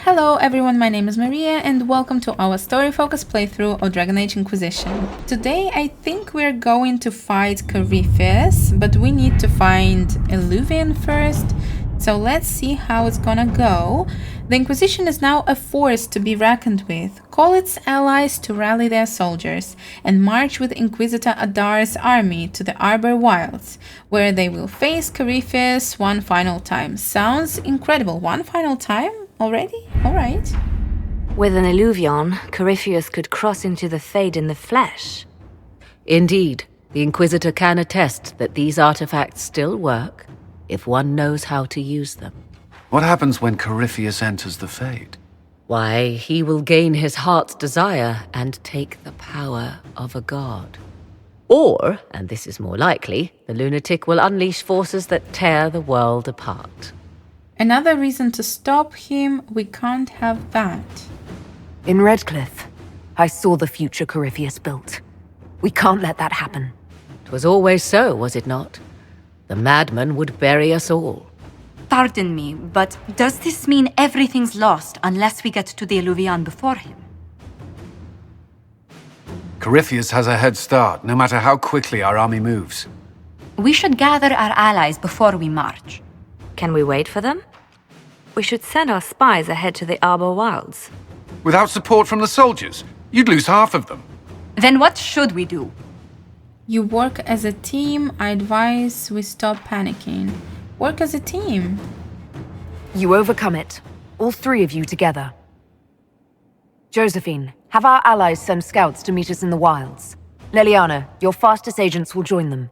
Hello everyone, my name is Maria and welcome to our story-focused playthrough of Dragon Age Inquisition. Today I think we're going to fight Corypheus, but we need to find Eluvian first, so let's see how it's gonna go. The Inquisition is now a force to be reckoned with. Call its allies to rally their soldiers and march with Inquisitor Adar's army to the Arbor Wilds, where they will face Corypheus one final time. Sounds incredible. One final time? Already? Alright. With an Eluvian, Corypheus could cross into the Fade in the flesh. Indeed, the Inquisitor can attest that these artifacts still work, if one knows how to use them. What happens when Corypheus enters the Fade? Why, he will gain his heart's desire and take the power of a god. Or, and this is more likely, the lunatic will unleash forces that tear the world apart. Another reason to stop him, we can't have that. In Redcliffe, I saw the future Corypheus built. We can't let that happen. 'Twas always so, was it not? The madman would bury us all. Pardon me, but does this mean everything's lost unless we get to the Eluvian before him? Corypheus has a head start, no matter how quickly our army moves. We should gather our allies before we march. Can we wait for them? We should send our spies ahead to the Arbor Wilds. Without support from the soldiers, you'd lose half of them. Then what should we do? You work as a team. I advise we stop panicking. Work as a team. You overcome it. All three of you together. Josephine, have our allies send scouts to meet us in the wilds. Leliana, your fastest agents will join them.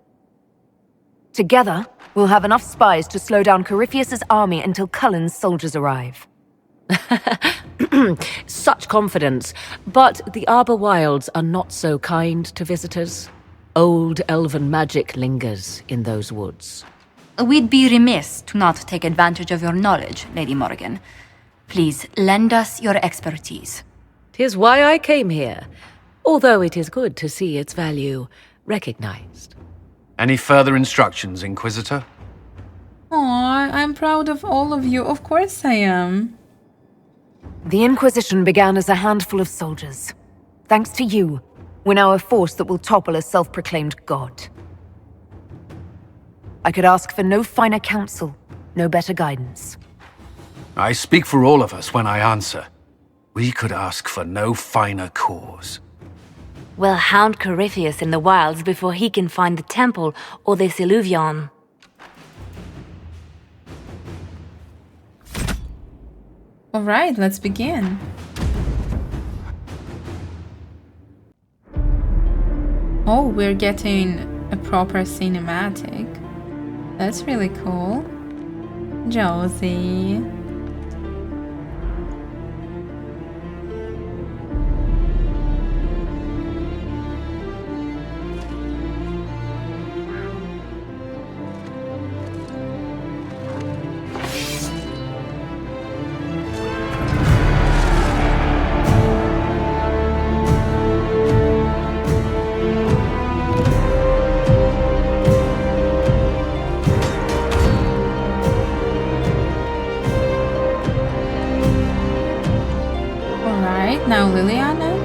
Together, we'll have enough spies to slow down Corypheus's army until Cullen's soldiers arrive. Such confidence, but the Arbor Wilds are not so kind to visitors. Old elven magic lingers in those woods. We'd be remiss to not take advantage of your knowledge, Lady Morgan. Please, lend us your expertise. 'Tis why I came here, although it is good to see its value recognized. Any further instructions, Inquisitor? Aw, I'm proud of all of you. Of course I am. The Inquisition began as a handful of soldiers. Thanks to you, we're now a force that will topple a self-proclaimed god. I could ask for no finer counsel, no better guidance. I speak for all of us when I answer. We could ask for no finer cause. We'll hound Corypheus in the wilds before he can find the temple or this Eluvian. Alright, let's begin. Oh, we're getting a proper cinematic. That's really cool. Josie. Now Liliana.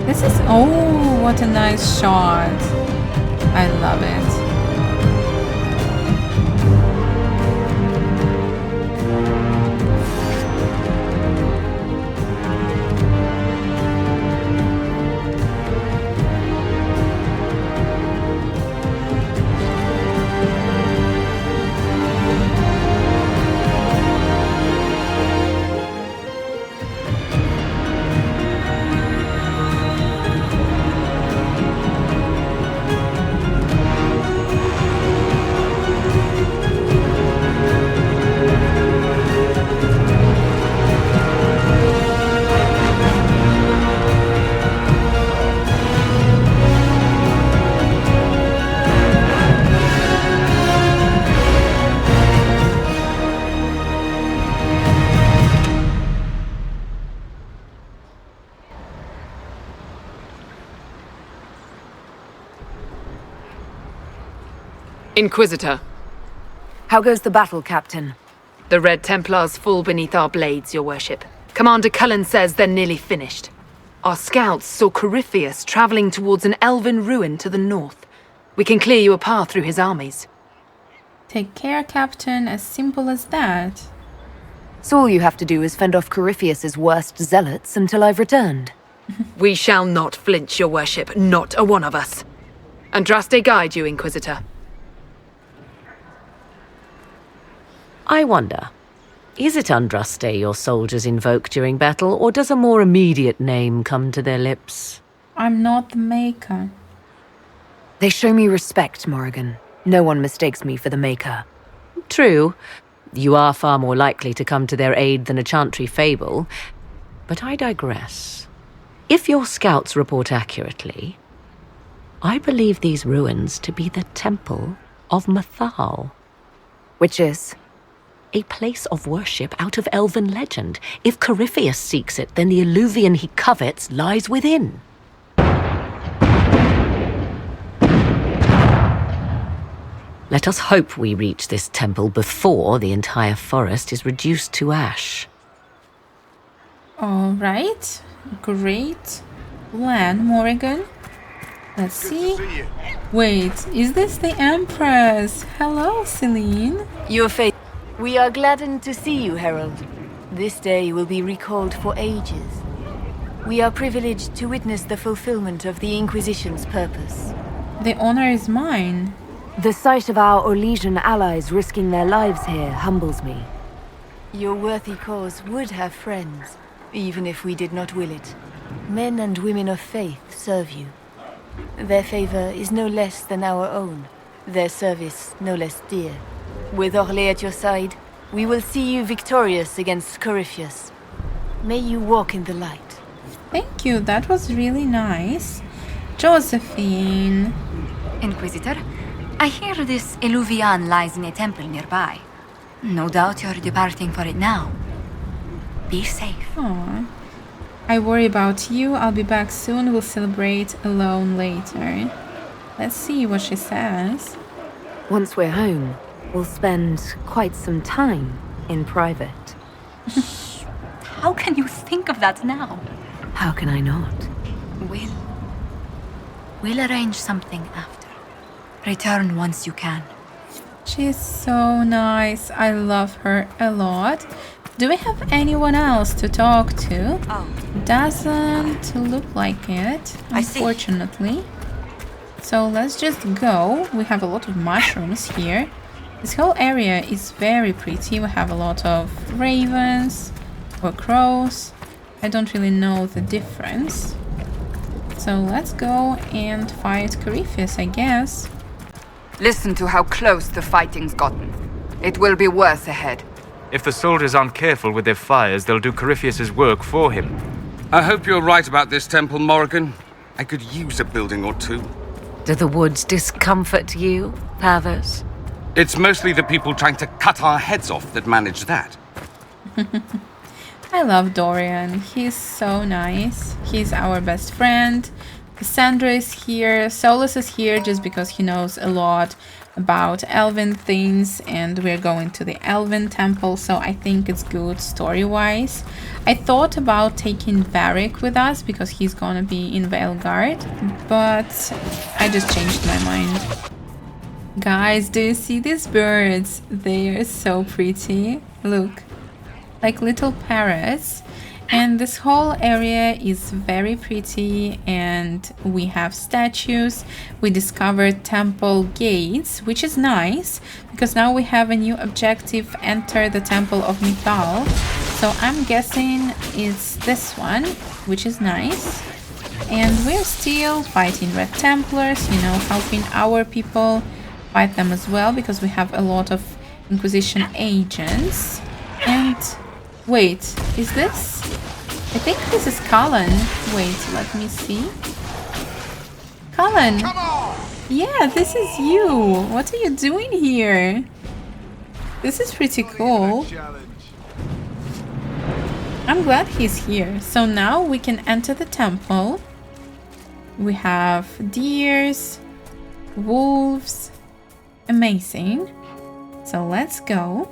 This is, oh, what a nice shot. I love it. Inquisitor. How goes the battle, Captain? The Red Templars fall beneath our blades, your worship. Commander Cullen says they're nearly finished. Our scouts saw Corypheus traveling towards an elven ruin to the north. We can clear you a path through his armies. Take care, Captain. As simple as that. So all you have to do is fend off Corypheus's worst zealots until I've returned. We shall not flinch, your worship, not a one of us. Andraste guide you, Inquisitor. I wonder, is it Andraste your soldiers invoke during battle, or does a more immediate name come to their lips? I'm not the Maker. They show me respect, Morrigan. No one mistakes me for the Maker. True, you are far more likely to come to their aid than a chantry fable, but I digress. If your scouts report accurately, I believe these ruins to be the Temple of Mathal. Which is? A place of worship out of elven legend. If Corypheus seeks it, then the alluvion he covets lies within. Let us hope we reach this temple before the entire forest is reduced to ash. All right. Great plan, Morrigan. Let's see. Wait, is this the Empress? Hello, Celine. Your fate. We are gladdened to see you, Herald. This day will be recalled for ages. We are privileged to witness the fulfillment of the Inquisition's purpose. The honor is mine. The sight of our Orlesian allies risking their lives here humbles me. Your worthy cause would have friends, even if we did not will it. Men and women of faith serve you. Their favor is no less than our own, their service no less dear. With Orlais at your side, we will see you victorious against Corypheus. May you walk in the light. Thank you, that was really nice. Josephine. Inquisitor, I hear this Eluvian lies in a temple nearby. No doubt you're departing for it now. Be safe. Aw. I worry about you. I'll be back soon. We'll celebrate alone later. Let's see what she says. Once we're home, we'll spend quite some time in private. How can you think of that now? How can I not? We'll arrange something after. Return once you can. She's so nice. I love her a lot. Do we have anyone else to talk to? Doesn't look like it, unfortunately. So let's just go. We have a lot of mushrooms here. This whole area is very pretty. We have a lot of ravens or crows. I don't really know the difference. So let's go and fight Corypheus, I guess. Listen to how close the fighting's gotten. It will be worse ahead. If the soldiers aren't careful with their fires, they'll do Corypheus's work for him. I hope you're right about this temple, Morrigan. I could use a building or two. Do the woods discomfort you, Pavos? It's mostly the people trying to cut our heads off that manage that. I love Dorian. He's so nice. He's our best friend. Cassandra is here. Solus is here just because he knows a lot about elven things, and we're going to the elven temple, so I think it's good story-wise. I thought about taking Varric with us because he's gonna be in Veilguard, but I just changed my mind. Guys, do you see these birds? They are so pretty. Look, like little parrots. And this whole area is very pretty, and we have statues. We discovered temple gates, which is nice because now we have a new objective: enter the temple of Mithal. So I'm guessing it's this one, which is nice. And we're still fighting Red Templars, you know, helping our people fight them as well because we have a lot of Inquisition agents. And wait, is this? I think this is Cullen. Wait, let me see. Cullen! Yeah, this is you! What are you doing here? This is pretty cool. I'm glad he's here. So now we can enter the temple. We have deers, wolves. Amazing. So let's go.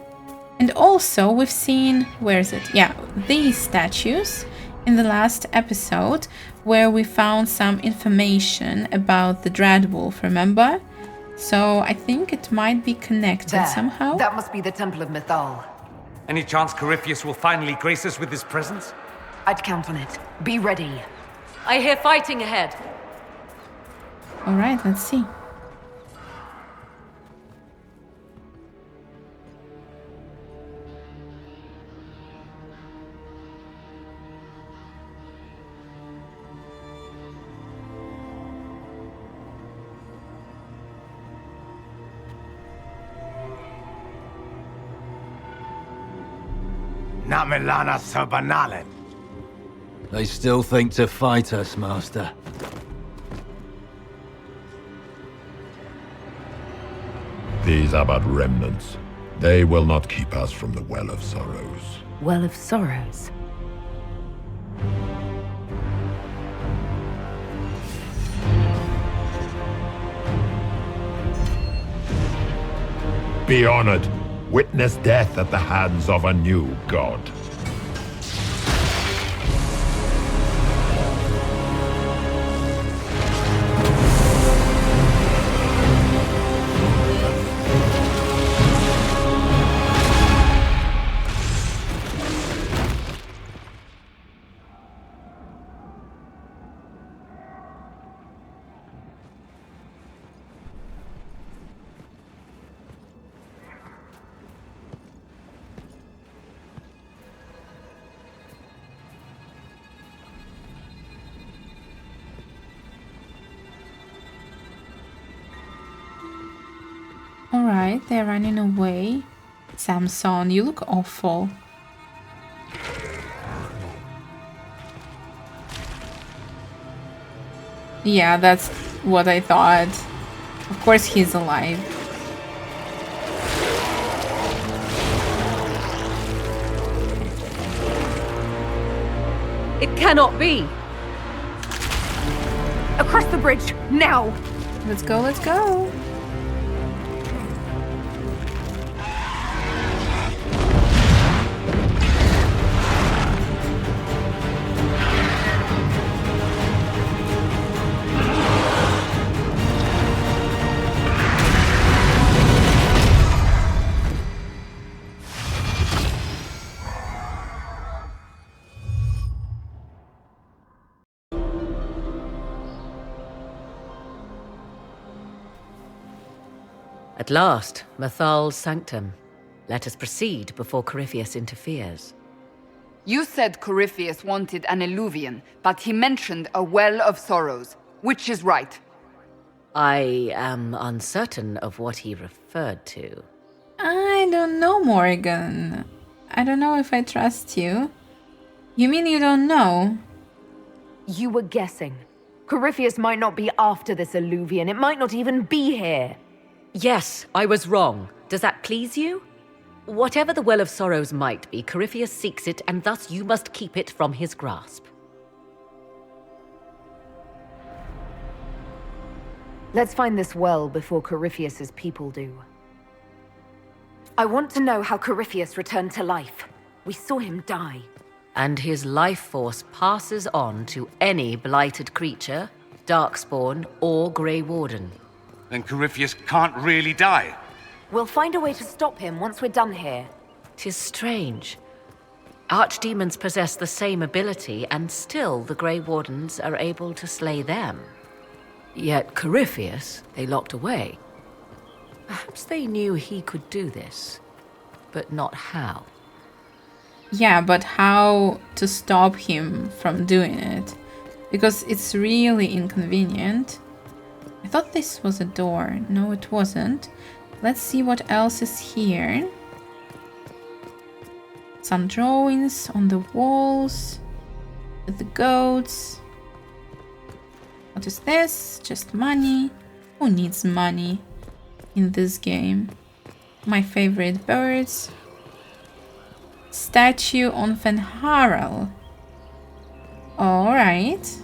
And also, we've seen, where is it? Yeah, these statues in the last episode, where we found some information about the Dreadwolf, remember? So I think it might be connected somehow. That must be the Temple of Mythal. Any chance Corypheus will finally grace us with his presence? I'd count on it. Be ready. I hear fighting ahead. Alright, let's see. Namelana Sabanalen. They still think to fight us, Master. These are but remnants. They will not keep us from the Well of Sorrows. Well of Sorrows? Be honored. Witness death at the hands of a new god. Alright, they're running away. Samson, you look awful. Yeah, that's what I thought. Of course he's alive. It cannot be! Across the bridge, now! Let's go, let's go! At last, Mythal's sanctum. Let us proceed before Corypheus interferes. You said Corypheus wanted an Eluvian, but he mentioned a Well of Sorrows. Which is right? I am uncertain of what he referred to. I don't know, Morgan. I don't know if I trust you. You mean you don't know? You were guessing. Corypheus might not be after this Eluvian. It might not even be here. Yes, I was wrong. Does that please you? Whatever the Well of Sorrows might be, Corypheus seeks it, and thus you must keep it from his grasp. Let's find this well before Corypheus's people do. I want to know how Corypheus returned to life. We saw him die. And his life force passes on to any blighted creature, Darkspawn, or Grey Warden. Then Corypheus can't really die. We'll find a way to stop him once we're done here. 'Tis strange. Archdemons possess the same ability, and still the Grey Wardens are able to slay them. Yet Corypheus they locked away. Perhaps they knew he could do this, but not how. Yeah, but how to stop him from doing it? Because it's really inconvenient. I thought this was a door. No, it wasn't. Let's see what else is here. Some drawings on the walls with the goats. What is this? Just money. Who needs money in this game? My favorite birds. Statue on Fenharel. Alright.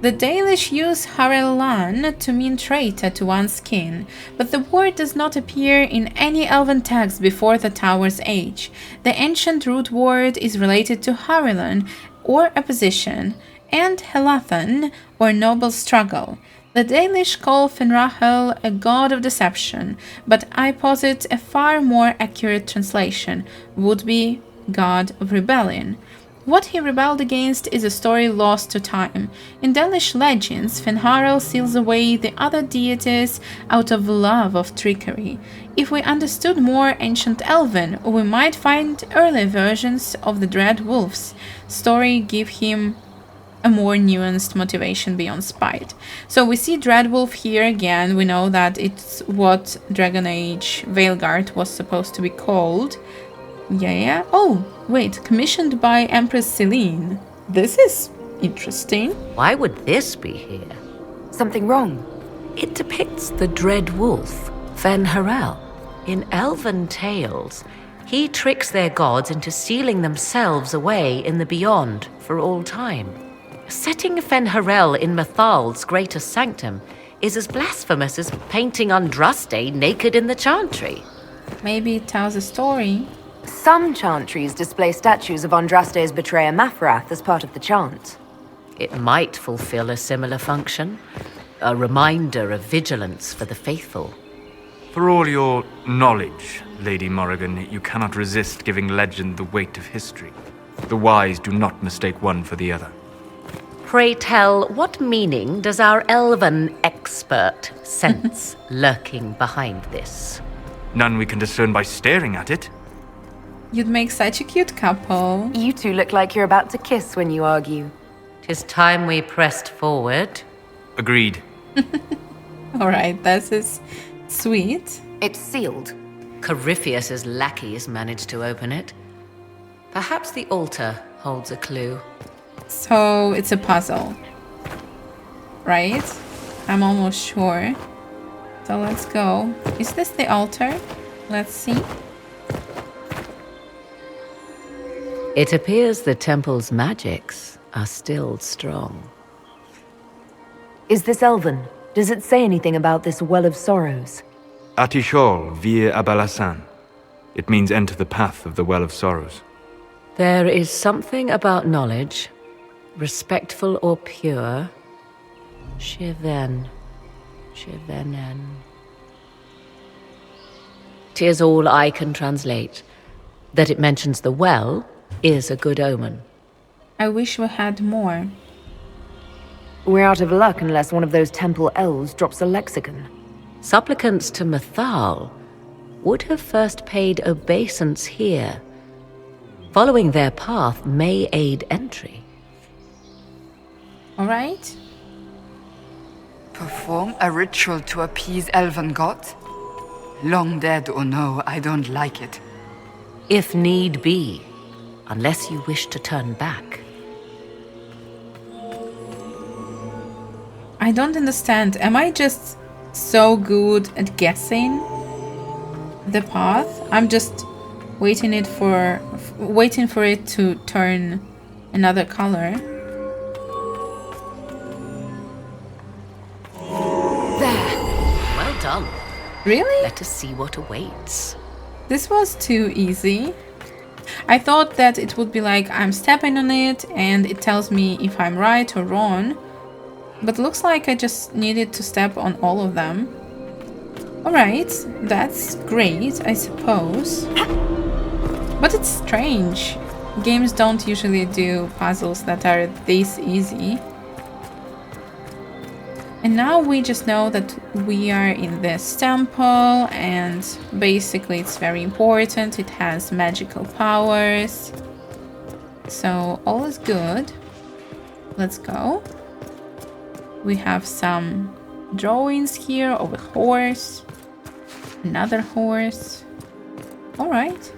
The Dalish use Harellan to mean traitor to one's kin, but the word does not appear in any elven text before the Tower's age. The ancient root word is related to Harellan, or opposition, and Helathan, or noble struggle. The Dalish call Finrahel a god of deception, but I posit a far more accurate translation would be god of rebellion. What he rebelled against is a story lost to time. In Dalish legends, Finharel seals away the other deities out of love of trickery. If we understood more ancient Elven, we might find early versions of the Dread Wolf's story give him a more nuanced motivation beyond spite. So we see Dreadwolf here again. We know that it's what Dragon Age Veilguard was supposed to be called. Yeah. Oh, wait, commissioned by Empress Celine. This is interesting. Why would this be here? Something wrong? It depicts the Dread Wolf, Fen'Harel. In elven tales, he tricks their gods into sealing themselves away in the beyond for all time. Setting Fen'Harel in Mathal's greater sanctum is as blasphemous as painting Andraste naked in the chantry. Maybe it tells a story. Some chantries display statues of Andraste's betrayer Mathrath as part of the chant. It might fulfill a similar function, a reminder of vigilance for the faithful. For all your knowledge, Lady Morrigan, you cannot resist giving legend the weight of history. The wise do not mistake one for the other. Pray tell, what meaning does our elven expert sense lurking behind this? None we can discern by staring at it. You'd make such a cute couple. You two look like you're about to kiss when you argue. 'Tis time we pressed forward. Agreed. Alright, this is sweet. It's sealed. Corypheus's lackeys managed to open it. Perhaps the altar holds a clue. So it's a puzzle, right? I'm almost sure. So let's go. Is this the altar? Let's see. It appears the temple's magics are still strong. Is this elven? Does it say anything about this Well of Sorrows? Atishol vir Abalasan. It means enter the path of the Well of Sorrows. There is something about knowledge, respectful or pure. Shivenen. 'Tis all I can translate. That it mentions the well is a good omen. I wish we had more. We're out of luck unless one of those temple elves drops a lexicon. Supplicants to Mathal would have first paid obeisance here. Following their path may aid entry. Alright. Perform a ritual to appease elven gods? Long dead or no, I don't like it. If need be, unless you wish to turn back. I don't understand. Am I just so good at guessing the path? I'm just waiting for it to turn another color. There. Well done. Really? Let us see what awaits. This was too easy. I thought that it would be like I'm stepping on it and it tells me if I'm right or wrong. But looks like I just needed to step on all of them. Alright, that's great, I suppose. But it's strange. Games don't usually do puzzles that are this easy. And now we just know that we are in this temple and basically it's very important. It has magical powers. So all is good. Let's go. We have some drawings here of a horse. Another horse. Alright.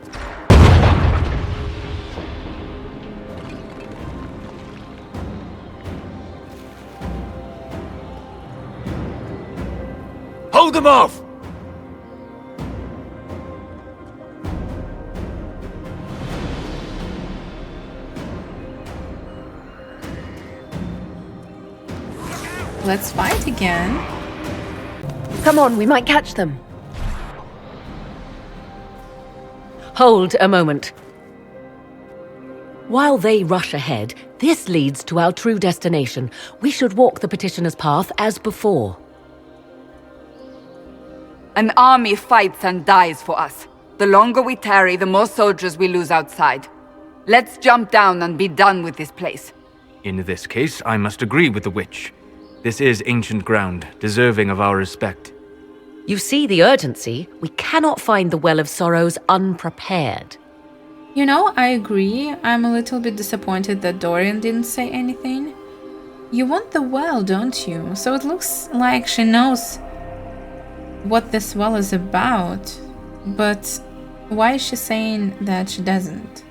Hold them off! let's fight again. Come on, we might catch them. Hold a moment. While they rush ahead, this leads to our true destination. We should walk the petitioner's path as before. An army fights and dies for us. The longer we tarry, the more soldiers we lose outside. Let's jump down and be done with this place. In this case, I must agree with the witch. This is ancient ground, deserving of our respect. You see the urgency? We cannot find the Well of Sorrows unprepared. You know, I agree. I'm a little bit disappointed that Dorian didn't say anything. You want the well, don't you? So it looks like she knows what this well is about. But why is she saying that she doesn't?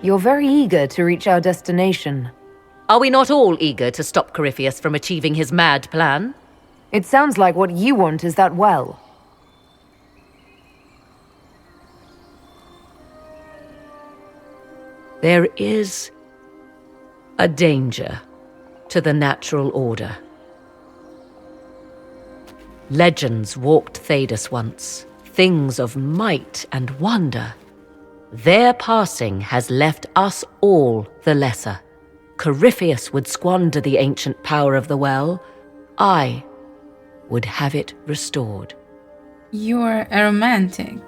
You're very eager to reach our destination. Are we not all eager to stop Corypheus from achieving his mad plan? It sounds like what you want is that well. There is a danger to the natural order. Legends walked Thedas once, things of might and wonder. Their passing has left us all the lesser. Corypheus would squander the ancient power of the well. I would have it restored. You're a romantic.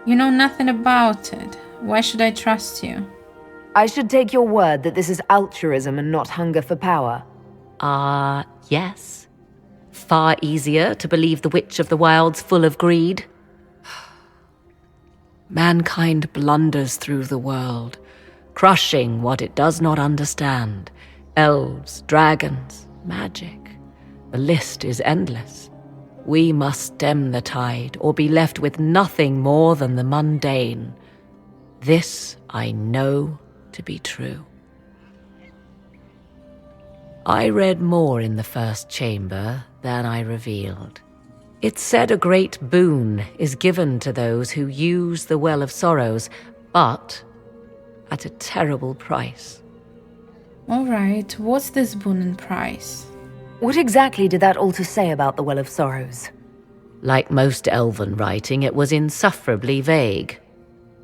You know nothing about it. Why should I trust you? I should take your word that this is altruism and not hunger for power. Yes. Far easier to believe the Witch of the Wilds full of greed. Mankind blunders through the world, crushing what it does not understand. Elves, dragons, magic. The list is endless. We must stem the tide, or be left with nothing more than the mundane. This I know to be true. I read more in the first chamber than I revealed. It said a great boon is given to those who use the Well of Sorrows, but at a terrible price. All right, what's this boon and price? What exactly did that altar say about the Well of Sorrows? Like most elven writing, it was insufferably vague.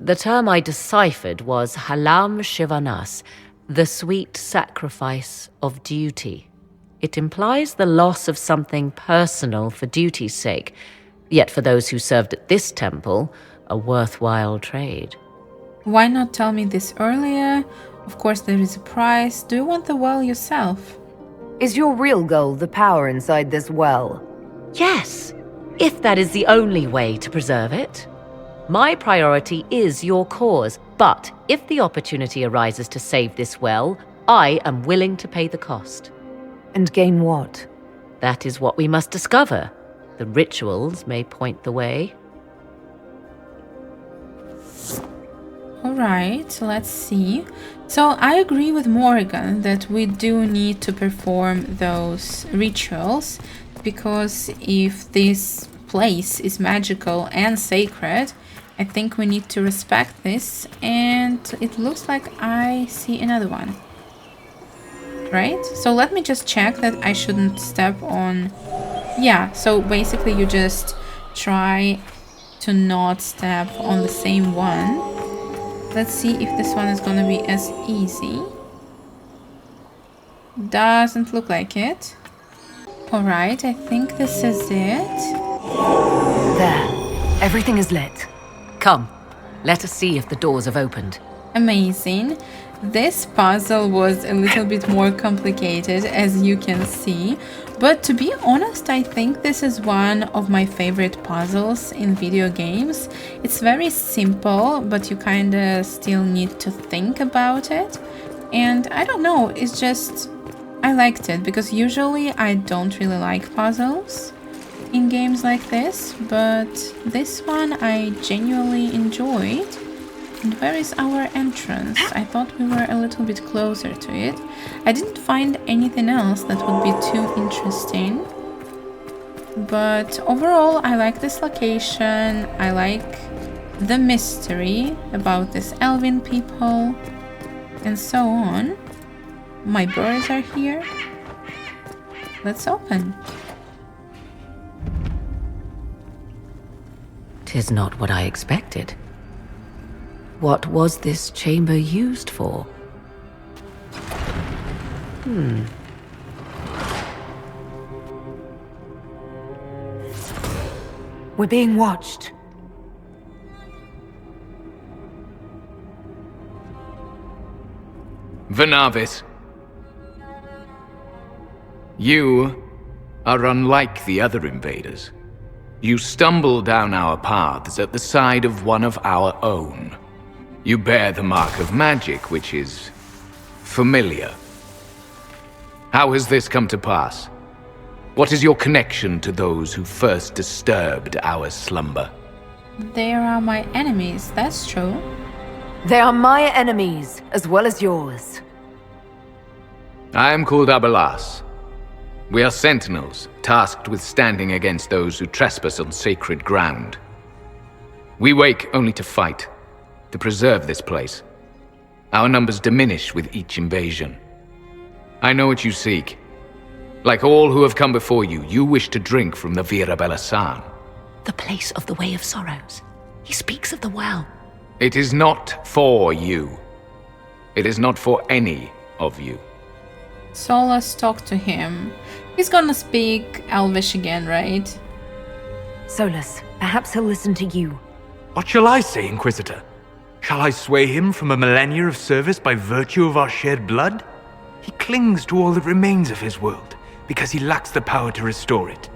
The term I deciphered was Halam Shivanas, the sweet sacrifice of duty. It implies the loss of something personal for duty's sake, yet for those who served at this temple, a worthwhile trade. Why not tell me this earlier? Of course there is a price. Do you want the well yourself? Is your real goal the power inside this well? Yes, if that is the only way to preserve it. My priority is your cause, but if the opportunity arises to save this well, I am willing to pay the cost. And gain what? That is what we must discover. The rituals may point the way. Alright, let's see. So I agree with Morgan that we do need to perform those rituals, because if this place is magical and sacred, I think we need to respect this, and it looks like I see another one. Right? So let me just check that I shouldn't step on... Yeah, so basically you just try to not step on the same one. Let's see if this one is gonna be as easy. Doesn't look like it. Alright, I think this is it. There. Everything is lit. Come, let us see if the doors have opened. Amazing. This puzzle was a little bit more complicated, as you can see, but to be honest, I think this is one of my favorite puzzles in video games. It's very simple, but you kinda still need to think about it, and I don't know, it's just... I liked it, because usually I don't really like puzzles in games like this, but this one I genuinely enjoyed. And where is our entrance? I thought we were a little bit closer to it. I didn't find anything else that would be too interesting. But overall, I like this location. I like the mystery about this elven people and so on. My birds are here. Let's open. 'Tis not what I expected. What was this chamber used for? We're being watched. Venavis, you are unlike the other invaders. You stumble down our paths at the side of one of our own. You bear the mark of magic, which is familiar. How has this come to pass? What is your connection to those who first disturbed our slumber? They are my enemies, that's true. They are my enemies, as well as yours. I am called Abelas. We are sentinels, tasked with standing against those who trespass on sacred ground. We wake only to fight, to preserve this place. Our numbers diminish with each invasion. I know what you seek. Like all who have come before you, you wish to drink from the Vira Belasan. The place of the Way of Sorrows. He speaks of the well. It is not for you. It is not for any of you. So let's talk to him. He's gonna speak Elvish again, right? Solus, perhaps he'll listen to you. What shall I say, Inquisitor? Shall I sway him from a millennia of service by virtue of our shared blood? He clings to all that remains of his world, because he lacks the power to restore it.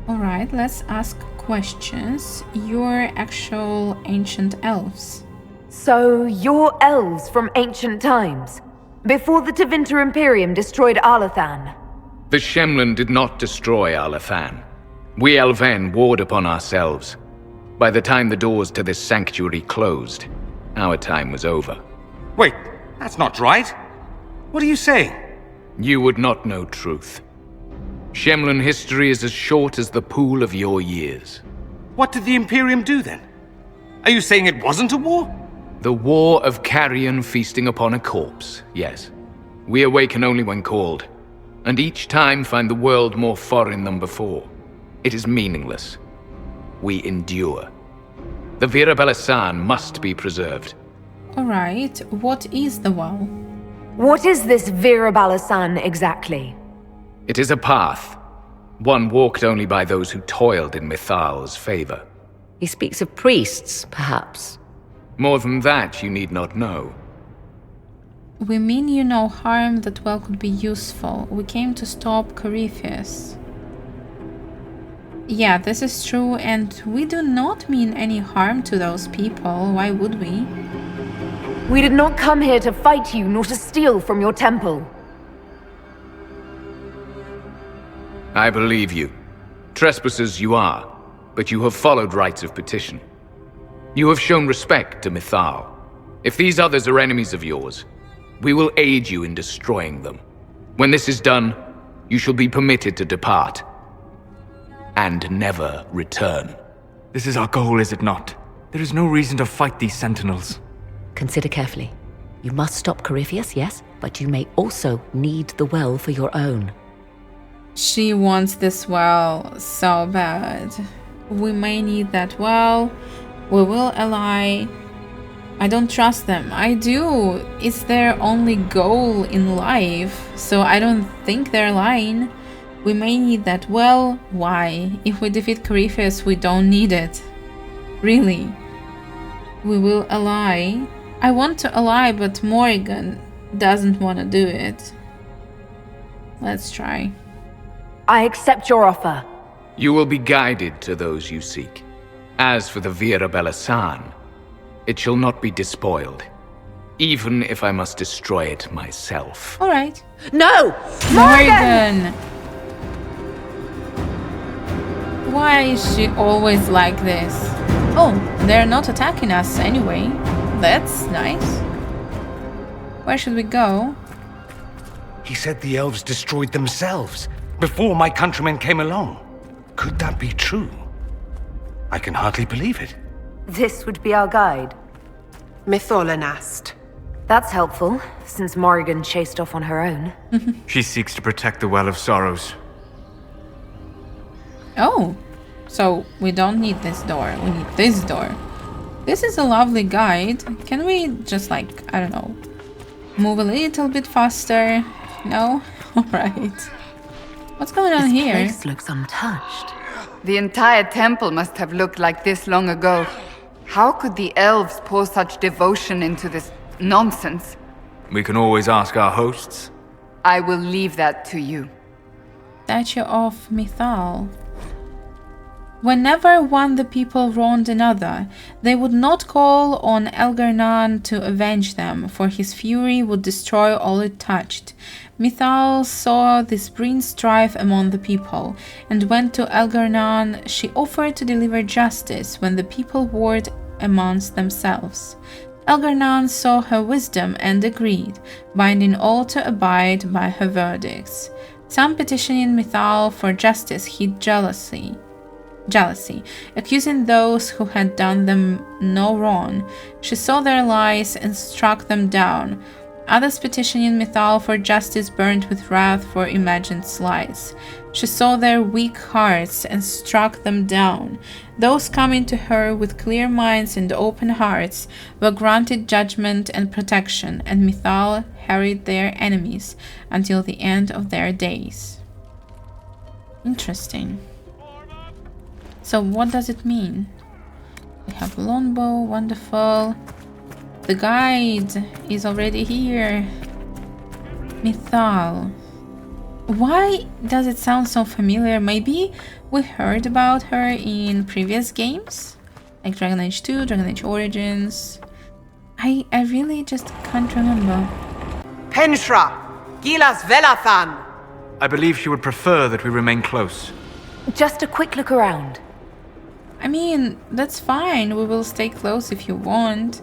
Alright, let's ask questions. You're actual ancient elves. So, you're elves from ancient times? Before the Tevinter Imperium destroyed Arlathan? The Shemlin did not destroy Arlathan. We Elven warred upon ourselves. By the time the doors to this sanctuary closed, our time was over. Wait, that's not right. What are you saying? You would not know truth. Shemlin history is as short as the pool of your years. What did the Imperium do then? Are you saying it wasn't a war? The war of carrion feasting upon a corpse, yes. We awaken only when called, and each time find the world more foreign than before. It is meaningless. We endure. The Vira Belasan must be preserved. Alright, what is the well? What is this Vira Belasan exactly? It is a path, one walked only by those who toiled in Mithal's favor. He speaks of priests, perhaps. More than that, you need not know. We mean you no harm that well could be useful. We came to stop Corypheus. Yeah, this is true, and we do not mean any harm to those people. Why would we? We did not come here to fight you, nor to steal from your temple. I believe you. Trespassers you are, but you have followed rites of petition. You have shown respect to Mithal. If these others are enemies of yours, we will aid you in destroying them. When this is done, you shall be permitted to depart. And never return. This is our goal, is it not? There is no reason to fight these sentinels. Consider carefully. You must stop Corypheus, yes, but you may also need the well for your own. She wants this well so bad. We may need that well. We will ally. I don't trust them. I do. It's their only goal in life, so I don't think they're lying. We may need that well. Why? If we defeat Corypheus, we don't need it. Really. We will ally. I want to ally, but Morrigan doesn't want to do it. Let's try. I accept your offer. You will be guided to those you seek. As for the Vira Belasan, it shall not be despoiled, even if I must destroy it myself. Alright. No! Morrigan! Why is she always like this? Oh, they're not attacking us anyway. That's nice. Where should we go? He said the elves destroyed themselves before my countrymen came along. Could that be true? I can hardly believe it. This would be our guide. Mytholan asked. That's helpful, since Morrigan chased off on her own. She seeks to protect the Well of Sorrows. Oh, so we don't need this door, we need this door. This is a lovely guide. Can we just like, I don't know, move a little bit faster? No? Alright. What's going on here? This place looks untouched. The entire temple must have looked like this long ago. How could the elves pour such devotion into this nonsense? We can always ask our hosts. I will leave that to you. Statue of Mithal. Whenever one the people wronged another, they would not call on Elgar'nan to avenge them, for his fury would destroy all it touched. Mithal saw this breen strife among the people, and went to Elgar'nan. She offered to deliver justice when the people warred amongst themselves. Elgar'nan saw her wisdom and agreed, binding all to abide by her verdicts. Some petitioning Mithal for justice hid jealousy, accusing those who had done them no wrong. She saw their lies and struck them down. Others petitioning Mithal for justice burned with wrath for imagined slights. She saw their weak hearts and struck them down. Those coming to her with clear minds and open hearts were granted judgment and protection, and Mithal harried their enemies until the end of their days. Interesting. So what does it mean? We have longbow, wonderful. The guide is already here. Mithal. Why does it sound so familiar? Maybe we heard about her in previous games? Like Dragon Age 2, Dragon Age Origins. I really just can't remember. Penshra! Gilas Velathan! I believe she would prefer that we remain close. Just a quick look around. I mean, that's fine. We will stay close if you want.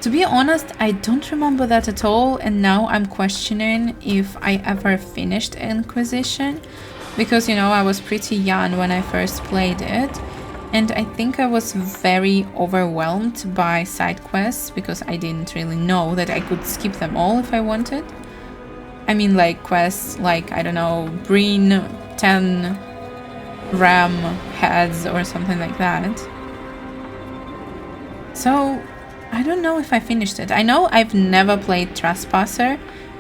To be honest, I don't remember that at all, and now I'm questioning if I ever finished Inquisition, because, you know, I was pretty young when I first played it, and I think I was very overwhelmed by side quests, because I didn't really know that I could skip them all if I wanted. I mean, like quests like, I don't know, bring 10 ram heads or something like that. So I don't know if I finished it. I know I've never played Trespasser,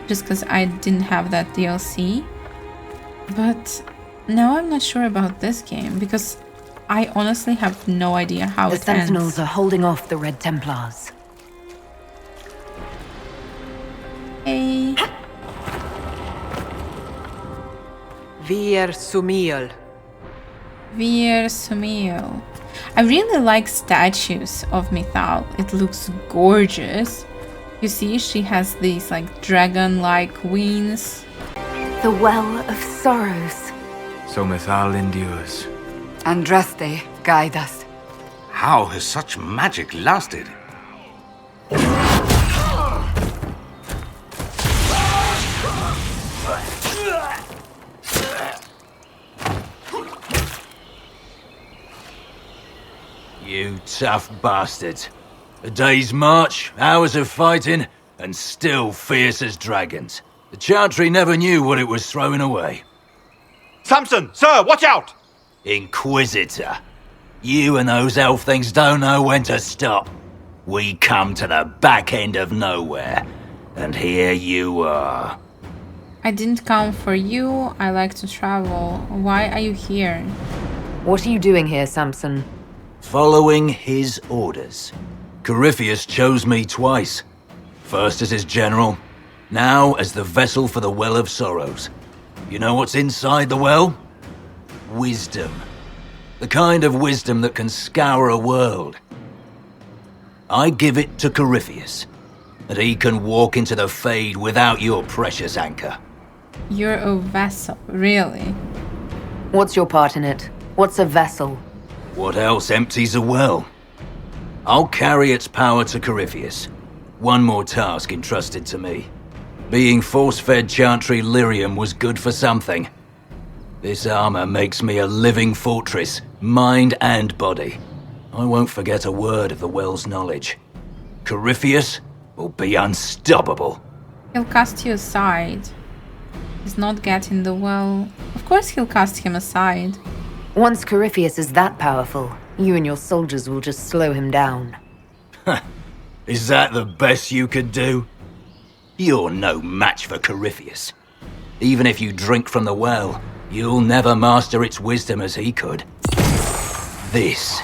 just because I didn't have that DLC. But now I'm not sure about this game, because I honestly have no idea how it ends. The Sentinels are holding off the Red Templars. Hey. Vir Sumiel. Vir Sumiel. I really like statues of Mithal. It looks gorgeous. You see, she has these like dragon-like wings. The Well of Sorrows. So Mithal endures. Andraste, guide us. How has such magic lasted? You tough bastards. A day's march, hours of fighting, and still fierce as dragons. The Chantry never knew what it was throwing away. Samson, sir, watch out! Inquisitor. You and those elf things don't know when to stop. We come to the back end of nowhere, and here you are. I didn't come for you. I like to travel. Why are you here? What are you doing here, Samson? Following his orders. Corypheus chose me twice. First as his general, now as the vessel for the Well of Sorrows. You know what's inside the well? Wisdom. The kind of wisdom that can scour a world. I give it to Corypheus, and he can walk into the Fade without your precious anchor. You're a vessel, really? What's your part in it? What's a vessel? What else empties a well? I'll carry its power to Corypheus. One more task entrusted to me. Being force-fed Chantry lyrium was good for something. This armor makes me a living fortress, mind and body. I won't forget a word of the well's knowledge. Corypheus, will be unstoppable. He'll cast you aside. He's not getting the well. Of course he'll cast him aside. Once Corypheus is that powerful, you and your soldiers will just slow him down. Is that the best you could do? You're no match for Corypheus. Even if you drink from the well, you'll never master its wisdom as he could. This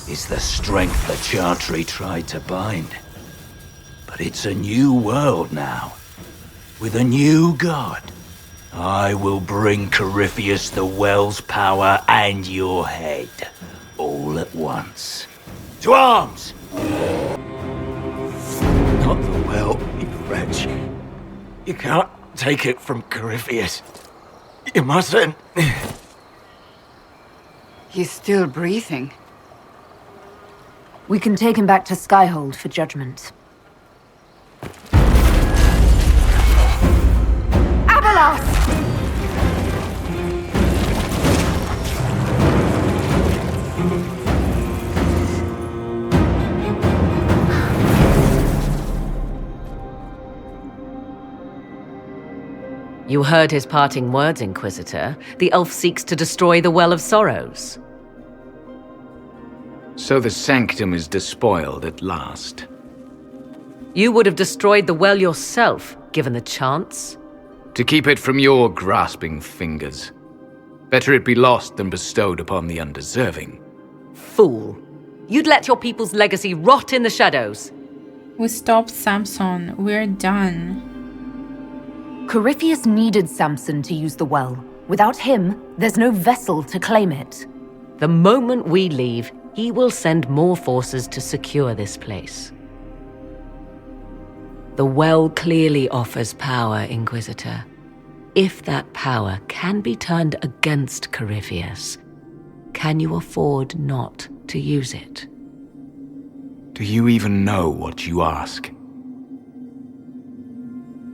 is the strength the Chantry tried to bind. But it's a new world now, with a new god. I will bring Corypheus the well's power and your head, all at once. To arms! Not the well, you wretch. You can't take it from Corypheus. You mustn't. He's still breathing. We can take him back to Skyhold for judgment. Abelas! You heard his parting words, Inquisitor. The elf seeks to destroy the Well of Sorrows. So the sanctum is despoiled at last. You would have destroyed the well yourself, given the chance. To keep it from your grasping fingers. Better it be lost than bestowed upon the undeserving. Fool. You'd let your people's legacy rot in the shadows. We stopped Samson. We're done. Corypheus needed Samson to use the well. Without him, there's no vessel to claim it. The moment we leave, he will send more forces to secure this place. The well clearly offers power, Inquisitor. If that power can be turned against Corypheus, can you afford not to use it? Do you even know what you ask?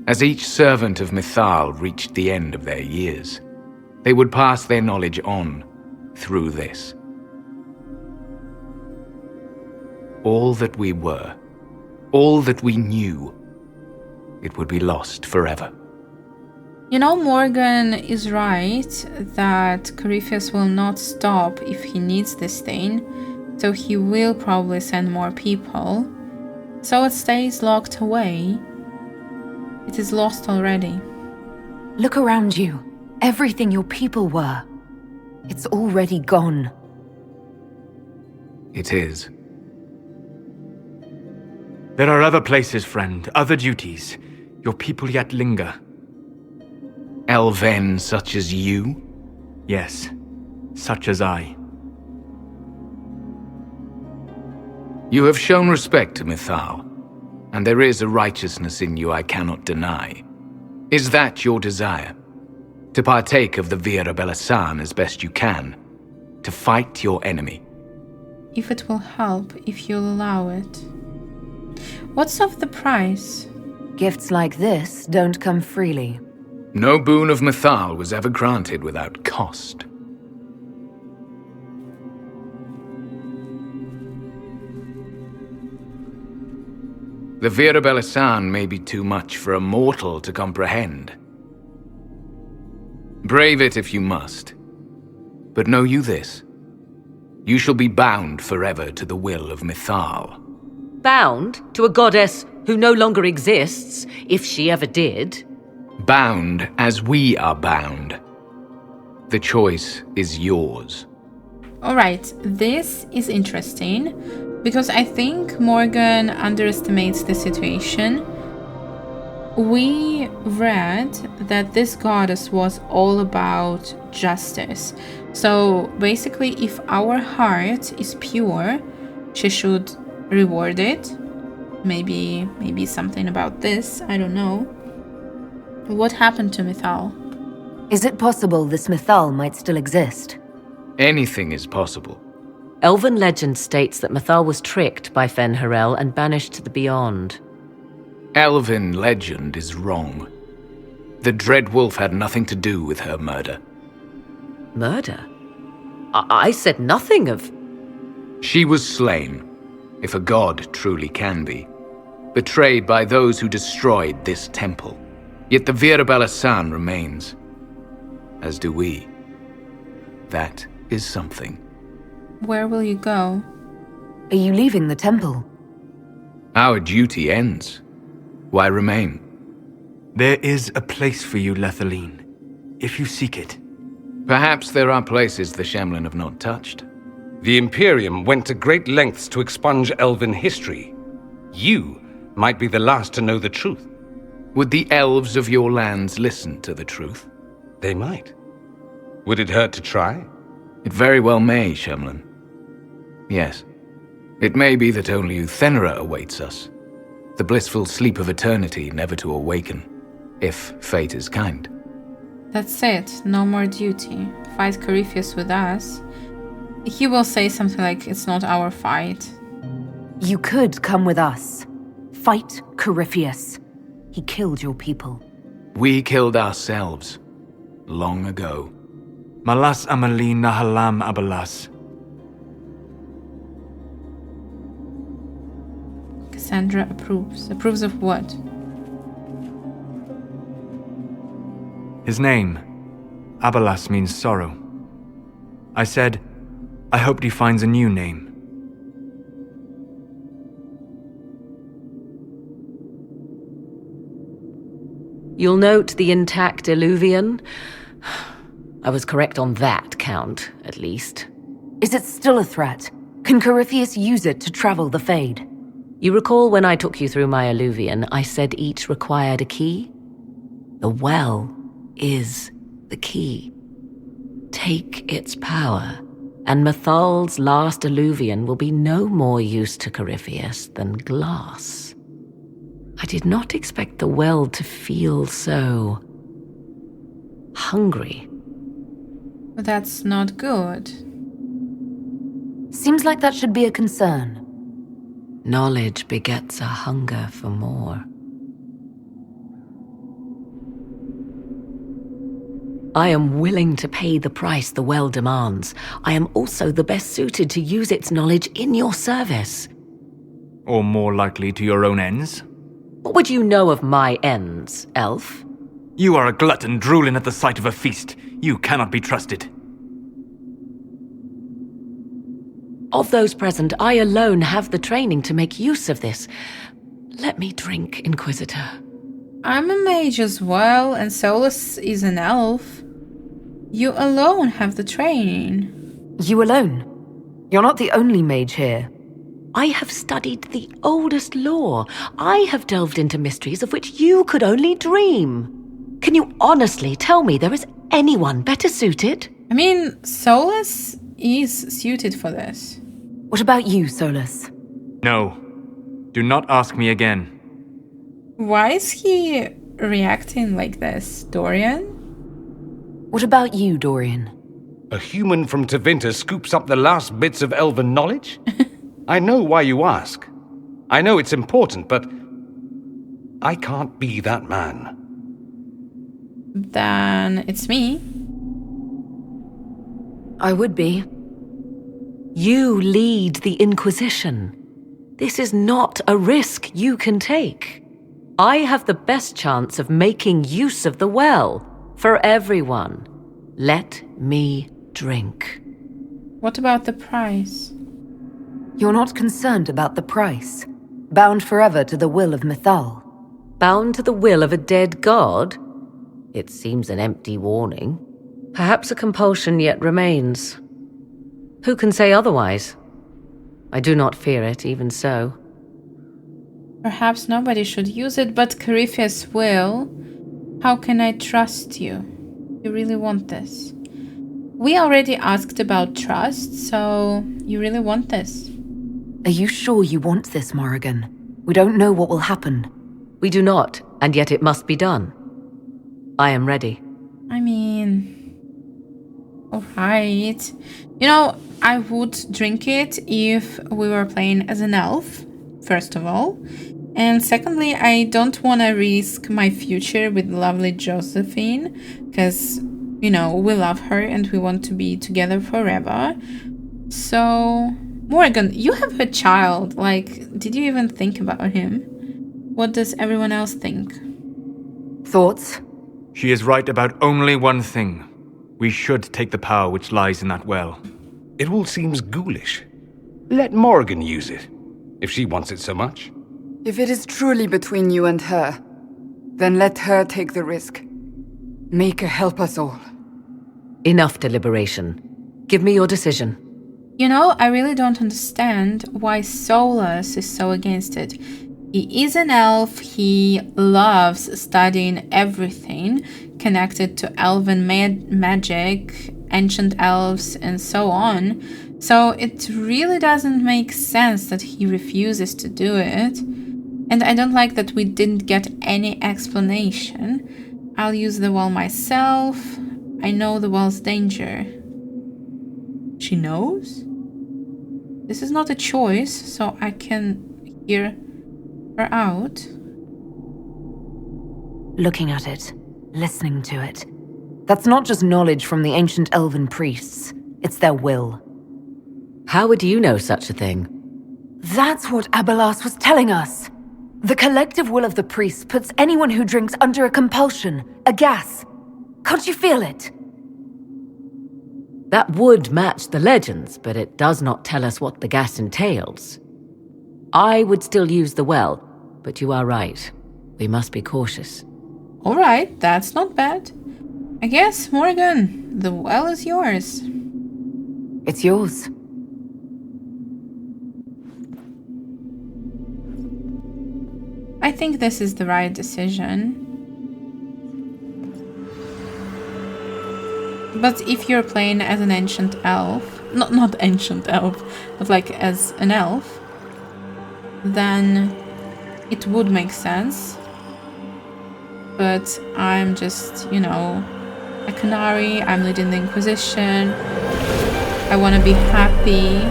As each servant of Mythal reached the end of their years, they would pass their knowledge on through this. All that we were, all that we knew, it would be lost forever. You know, Morgan is right that Corypheus will not stop if he needs this thing, so he will probably send more people. So it stays locked away. It is lost already. Look around you. Everything your people were. It's already gone. It is. There are other places, friend, other duties. Your people yet linger. Elven such as you? Yes, such as I. You have shown respect to Mythal, and there is a righteousness in you I cannot deny. Is that your desire? To partake of the Vira Belasan as best you can? To fight your enemy? If it will help, if you'll allow it. What's of the price? Gifts like this don't come freely. No boon of Mythal was ever granted without cost. The Vira Belasan may be too much for a mortal to comprehend. Brave it if you must. But know you this. You shall be bound forever to the will of Mythal. Bound to a goddess who no longer exists, if she ever did. Bound as we are bound. The choice is yours. Alright, this is interesting, because I think Morgan underestimates the situation. We read that this goddess was all about justice. So basically, if our heart is pure, she should reward it. Maybe something about this, I don't know. What happened to Mythal? Is it possible this Mythal might still exist? Anything is possible. Elven legend states that Mythal was tricked by Fen-Harel and banished to the Beyond. Elven legend is wrong. The Dread Wolf had nothing to do with her murder. Murder? I said nothing of... She was slain, if a god truly can be. betrayed by those who destroyed this temple. Yet the Virabella San remains. As do we. That is something. Where will you go? Are you leaving the temple? Our duty ends. Why remain? There is a place for you, Lethaline, if you seek it. Perhaps there are places the Shemlin have not touched. The Imperium went to great lengths to expunge elven history. You might be the last to know the truth. Would the elves of your lands listen to the truth? They might. Would it hurt to try? It very well may, Shemlin. Yes. It may be that only Uthenera awaits us. The blissful sleep of eternity never to awaken, if fate is kind. That's it. No more duty. Fight Corypheus with us. He will say something like, it's not our fight. You could come with us. Fight Corypheus. He killed your people. We killed ourselves. Long ago. Malas Amalin Nahalam Abalas. Cassandra approves. Approves of what? His name, Abalas, means sorrow. I said, I hoped he finds a new name. You'll note the intact Illuvian. I was correct on that count, at least. Is it still a threat? Can Corypheus use it to travel the Fade? You recall when I took you through my Illuvian, I said each required a key? The well is the key. Take its power, and Mathal's last Illuvian will be no more use to Corypheus than glass. I did not expect the well to feel so hungry. But that's not good. Seems like that should be a concern. Knowledge begets a hunger for more. I am willing to pay the price the well demands. I am also the best suited to use its knowledge in your service. Or more likely to your own ends? What would you know of my ends, elf? You are a glutton drooling at the sight of a feast. You cannot be trusted. Of those present, I alone have the training to make use of this. Let me drink, Inquisitor. I'm a mage as well, and Solus is an elf. You alone have the training. You alone? You're not the only mage here. I have studied the oldest lore. I have delved into mysteries of which you could only dream. Can you honestly tell me there is anyone better suited? I mean, Solus is suited for this. What about you, Solus? No. Do not ask me again. Why is he reacting like this, Dorian? What about you, Dorian? A human from Tevinter scoops up the last bits of elven knowledge? I know why you ask. I know it's important, but I can't be that man. Then it's me. I would be. You lead the Inquisition. This is not a risk you can take. I have the best chance of making use of the well for everyone. Let me drink. What about the price? You're not concerned about the price. Bound forever to the will of Mithal. Bound to the will of a dead god? It seems an empty warning. Perhaps a compulsion yet remains. Who can say otherwise? I do not fear it, even so. Perhaps nobody should use it, but Corypheus will. How can I trust you? You really want this? We already asked about trust, so you really want this? Are you sure you want this, Morrigan? We don't know what will happen. We do not, and yet it must be done. I am ready. I mean... alright. You know, I would drink it if we were playing as an elf, first of all. And secondly, I don't want to risk my future with lovely Josephine, because, you know, we love her and we want to be together forever. So, Morgan, you have a child. Like, did you even think about him? What does everyone else think? Thoughts? She is right about only one thing. We should take the power which lies in that well. It all seems ghoulish. Let Morrigan use it, if she wants it so much. If it is truly between you and her, then let her take the risk. Make her help us all. Enough deliberation. Give me your decision. You know, I really don't understand why Solus is so against it. He is an elf, he loves studying everything connected to elven magic, ancient elves, and so on. So it really doesn't make sense that he refuses to do it. And I don't like that we didn't get any explanation. I'll use the well myself. I know the well's danger. She knows? This is not a choice, so I can hear her out. Looking at it, listening to it. That's not just knowledge from the ancient elven priests. It's their will. How would you know such a thing? That's what Abelas was telling us. The collective will of the priests puts anyone who drinks under a compulsion, a gas. Can't you feel it? That would match the legends, but it does not tell us what the gas entails. I would still use the well, but you are right. We must be cautious. Alright, that's not bad. I guess, Morgan, the well is yours. It's yours. I think this is the right decision. But if you're playing as an ancient elf, not ancient elf, but like as an elf, then it would make sense. But I'm just, you know, a canary, I'm leading the Inquisition, I want to be happy.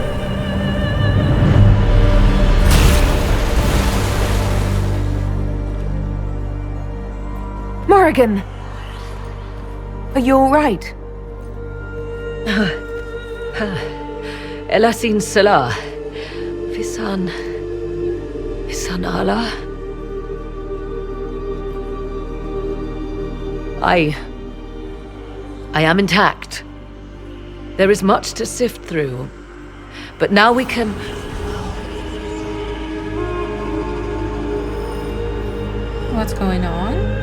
Morrigan! Are you alright? Elasin Salah. Visan Allah. I am intact. There is much to sift through, but now we can... What's going on?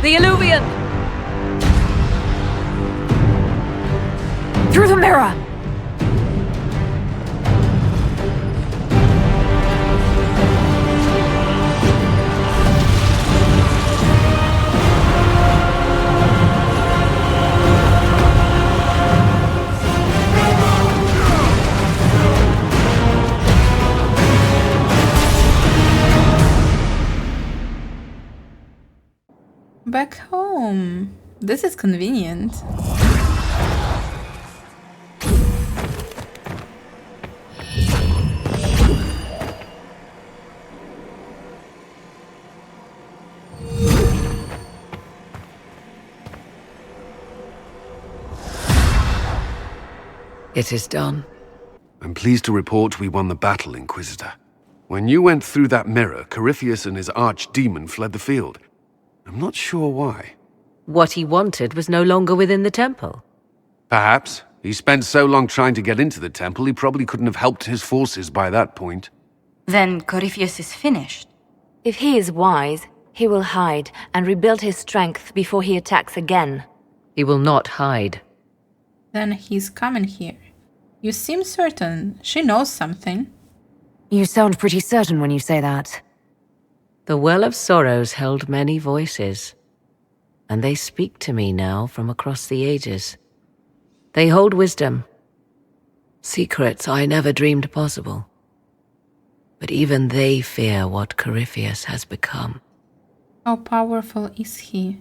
The Illuvian! Through the mirror! Back home. This is convenient. It is done. I'm pleased to report we won the battle, Inquisitor. When you went through that mirror, Corypheus and his archdemon fled the field. I'm not sure why. What he wanted was no longer within the temple. Perhaps. He spent so long trying to get into the temple, he probably couldn't have helped his forces by that point. Then Corypheus is finished. If he is wise, he will hide and rebuild his strength before he attacks again. He will not hide. Then he's coming here. You seem certain. She knows something. You sound pretty certain when you say that. The Well of Sorrows held many voices, and they speak to me now from across the ages. They hold wisdom, secrets I never dreamed possible. But even they fear what Corypheus has become. How powerful is he?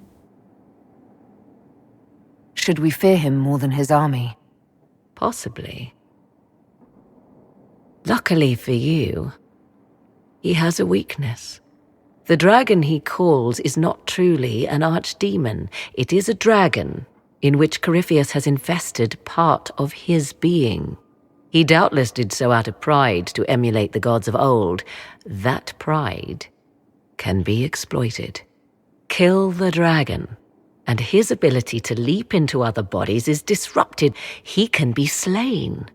Should we fear him more than his army? Possibly. Luckily for you, he has a weakness. The dragon he calls is not truly an archdemon. It is a dragon in which Corypheus has invested part of his being. He doubtless did so out of pride to emulate the gods of old. That pride can be exploited. Kill the dragon, and his ability to leap into other bodies is disrupted. He can be slain.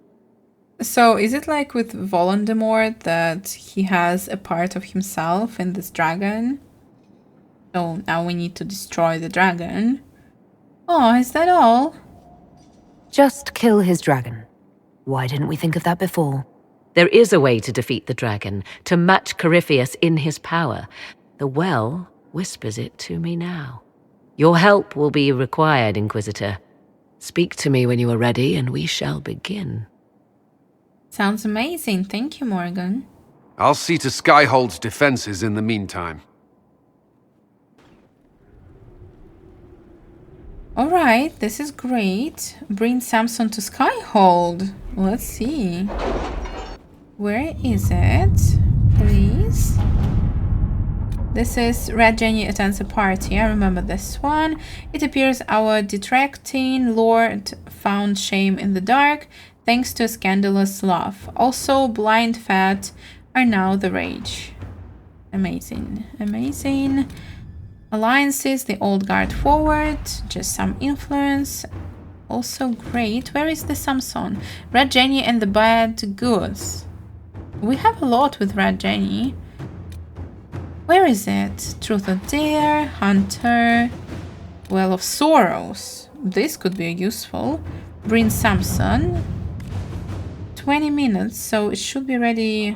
So is it like with Voldemort that he has a part of himself in this dragon? So now we need to destroy the dragon. Oh, is that all? Just kill his dragon. Why didn't we think of that before? There is a way to defeat the dragon, to match Corypheus in his power. The well whispers it to me now. Your help will be required, Inquisitor. Speak to me when you are ready, and we shall begin. Sounds amazing. Thank you, Morgan. I'll see to Skyhold's defenses in the meantime. Alright, this is great. Bring Samson to Skyhold. Let's see. Where is it? Please. This is Red Jenny attends a party. I remember this one. It appears our detracting lord found shame in the dark, thanks to a scandalous love. Also, blind fat are now the rage. Amazing. Amazing. Alliances, the old guard forward, just some influence. Also great. Where is the Samson? Red Jenny and the bad goods. We have a lot with Red Jenny. Where is it? Truth or Dare, Hunter, Well of Sorrows. This could be useful. Bring Samson. 20 minutes, so it should be ready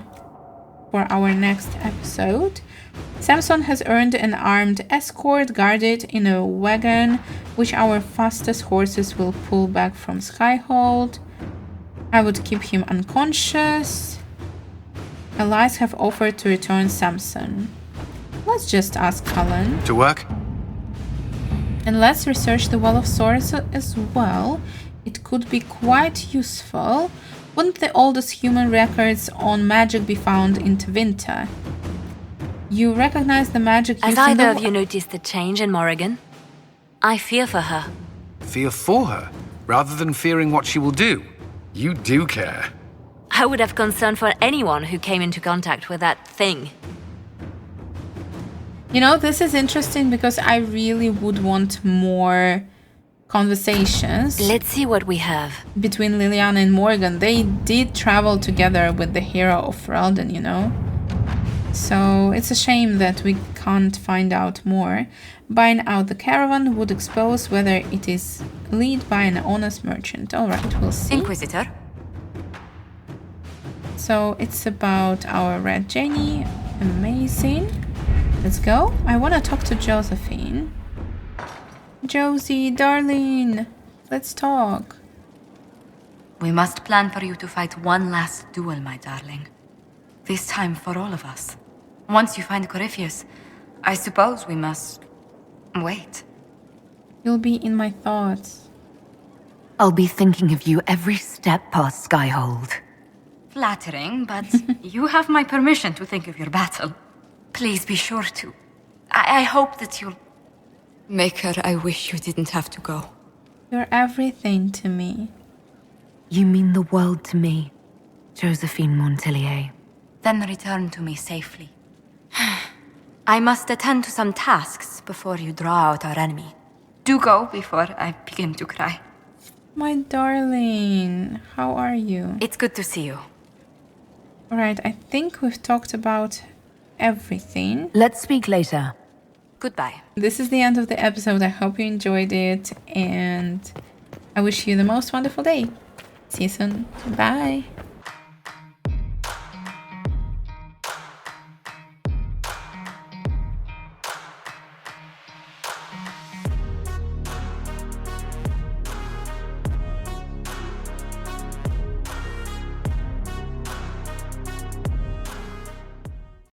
for our next episode. Samson has earned an armed escort guarded in a wagon, which our fastest horses will pull back from Skyhold. I would keep him unconscious. Allies have offered to return Samson. Let's just ask Cullen. To work? And let's research the Well of Swords as well. It could be quite useful. Wouldn't the oldest human records on magic be found in Tevinter? You recognize the magic used Has in either the of you noticed the change in Morrigan? I fear for her. Fear for her, rather than fearing what she will do. You do care. I would have concern for anyone who came into contact with that thing. You know, this is interesting because I really would want more conversations. Let's see what we have. Between Liliana and Morgan. They did travel together with the hero of Ferelden, you know? So it's a shame that we can't find out more. Buying out the caravan would expose whether it is led by an honest merchant. Alright, we'll see. Inquisitor. So it's about our Red Jenny. Amazing. Let's go. I want to talk to Josephine. Josie, darling. Let's talk. We must plan for you to fight one last duel, my darling. This time for all of us. Once you find Corypheus, I suppose we must wait. You'll be in my thoughts. I'll be thinking of you every step past Skyhold. Flattering, but you have my permission to think of your battle. Please be sure to. I hope that you'll... Maker, I wish you didn't have to go. You're everything to me. You mean the world to me, Josephine Montelier. Then return to me safely. I must attend to some tasks before you draw out our enemy. Do go before I begin to cry. My darling, how are you? It's good to see you. Alright, I think we've talked about everything. Let's speak later. Goodbye. This is the end of the episode. I hope you enjoyed it, and I wish you the most wonderful day. See you soon. Bye.